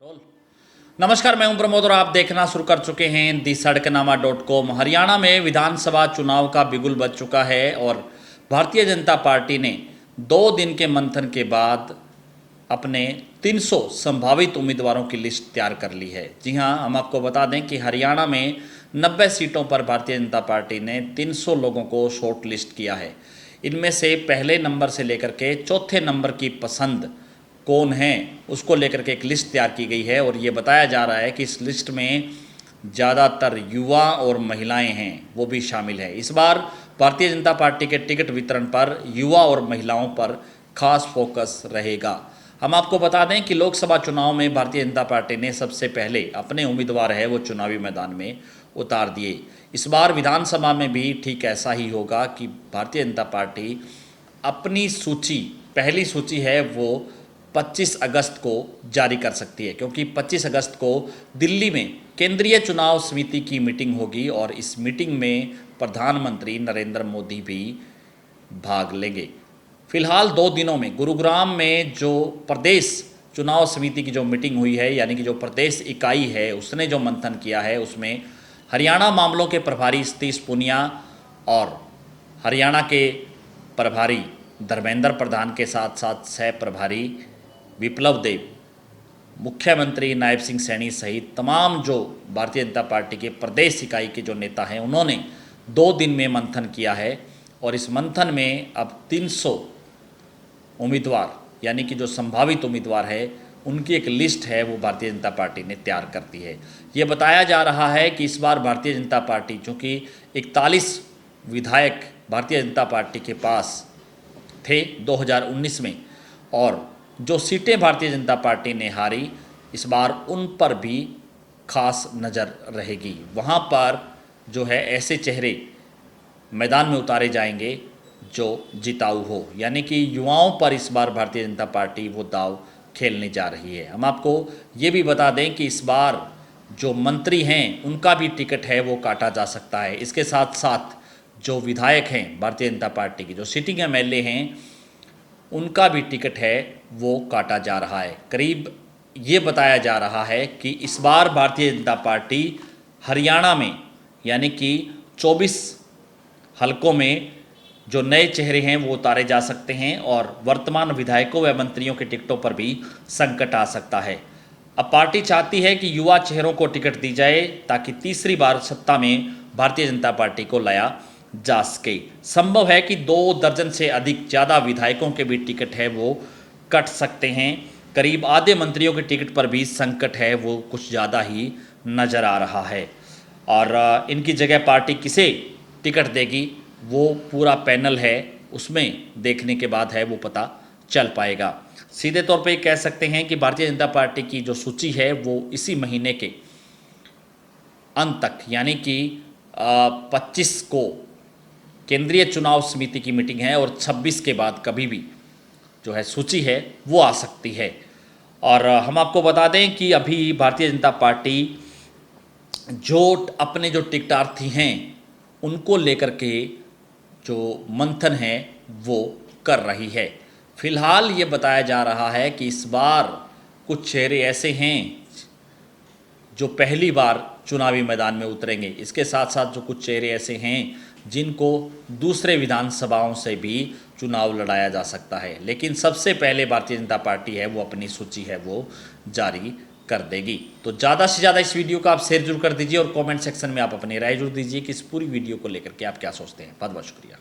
Role. नमस्कार, मैं हूं प्रमोद और आप देखना शुरू कर चुके हैं दी सड़कनामा.com। हरियाणा में विधानसभा चुनाव का बिगुल बज चुका है और भारतीय जनता पार्टी ने 2 दिन के मंथन के बाद अपने 300 संभावित उम्मीदवारों की लिस्ट तैयार कर ली है। जी हां, हम आपको बता दें कि हरियाणा में 90 सीटों पर भारतीय जनता पार्टी ने 300 लोगों को शॉर्ट लिस्ट किया है। इनमें से पहले नंबर से लेकर के चौथे नंबर की पसंद कौन है उसको लेकर के एक लिस्ट तैयार की गई है और ये बताया जा रहा है कि इस लिस्ट में ज़्यादातर युवा और महिलाएं हैं, वो भी शामिल है। इस बार भारतीय जनता पार्टी के टिकट वितरण पर युवा और महिलाओं पर खास फोकस रहेगा। हम आपको बता दें कि लोकसभा चुनाव में भारतीय जनता पार्टी ने सबसे पहले अपने उम्मीदवार है वो चुनावी मैदान में उतार दिए। इस बार विधानसभा में भी ठीक ऐसा ही होगा कि भारतीय जनता पार्टी अपनी सूची, पहली सूची है वो 25 अगस्त को जारी कर सकती है, क्योंकि 25 अगस्त को दिल्ली में केंद्रीय चुनाव समिति की मीटिंग होगी और इस मीटिंग में प्रधानमंत्री नरेंद्र मोदी भी भाग लेंगे। फिलहाल 2 दिनों में गुरुग्राम में जो प्रदेश चुनाव समिति की जो मीटिंग हुई है, यानी कि जो प्रदेश इकाई है उसने जो मंथन किया है, उसमें हरियाणा मामलों के प्रभारी सतीश पूनिया और हरियाणा के प्रभारी धर्मेंद्र प्रधान के साथ साथ सह प्रभारी विप्लव देव, मुख्यमंत्री नायब सिंह सैनी सहित तमाम जो भारतीय जनता पार्टी के प्रदेश इकाई के जो नेता हैं उन्होंने 2 दिन में मंथन किया है और इस मंथन में अब 300 उम्मीदवार, यानी कि जो संभावित उम्मीदवार है उनकी एक लिस्ट है वो भारतीय जनता पार्टी ने तैयार कर दी है। ये बताया जा रहा है कि इस बार भारतीय जनता पार्टी, चूँकि 41 विधायक भारतीय जनता पार्टी के पास थे 2019 में और जो सीटें भारतीय जनता पार्टी ने हारी, इस बार उन पर भी खास नज़र रहेगी। वहाँ पर जो है ऐसे चेहरे मैदान में उतारे जाएंगे जो जिताऊ हो, यानी कि युवाओं पर इस बार भारतीय जनता पार्टी वो दाव खेलने जा रही है। हम आपको ये भी बता दें कि इस बार जो मंत्री हैं उनका भी टिकट है वो काटा जा सकता है। इसके साथ साथ जो विधायक हैं भारतीय जनता पार्टी की, जो सिटिंग एमएलए हैं, उनका भी टिकट है वो काटा जा रहा है। करीब ये बताया जा रहा है कि इस बार भारतीय जनता पार्टी हरियाणा में, यानी कि 24 हलकों में जो नए चेहरे हैं वो उतारे जा सकते हैं और वर्तमान विधायकों व मंत्रियों के टिकटों पर भी संकट आ सकता है। अब पार्टी चाहती है कि युवा चेहरों को टिकट दी जाए ताकि तीसरी बार सत्ता में भारतीय जनता पार्टी को लाया जा सके। संभव है कि 2 दर्जन से अधिक ज़्यादा विधायकों के भी टिकट है वो कट सकते हैं। करीब आधे मंत्रियों के टिकट पर भी संकट है वो कुछ ज़्यादा ही नज़र आ रहा है और इनकी जगह पार्टी किसे टिकट देगी वो पूरा पैनल है उसमें देखने के बाद है वो पता चल पाएगा। सीधे तौर पे कह सकते हैं कि भारतीय जनता पार्टी की जो सूची है वो इसी महीने के अंत तक, यानी कि 25 को केंद्रीय चुनाव समिति की मीटिंग है और 26 के बाद कभी भी जो है सूची है वो आ सकती है। और हम आपको बता दें कि अभी भारतीय जनता पार्टी जो अपने जो टिकटार्थी हैं उनको लेकर के जो मंथन है वो कर रही है। फिलहाल ये बताया जा रहा है कि इस बार कुछ चेहरे ऐसे हैं जो पहली बार चुनावी मैदान में उतरेंगे। इसके साथ साथ जो कुछ चेहरे ऐसे हैं जिनको दूसरे विधानसभाओं से भी चुनाव लड़ाया जा सकता है, लेकिन सबसे पहले भारतीय जनता पार्टी है वो अपनी सूची है वो जारी कर देगी। तो ज़्यादा से ज़्यादा इस वीडियो को आप शेयर जरूर कर दीजिए और कमेंट सेक्शन में आप अपनी राय जरूर दीजिए कि इस पूरी वीडियो को लेकर के आप क्या सोचते हैं। बहुत बहुत शुक्रिया।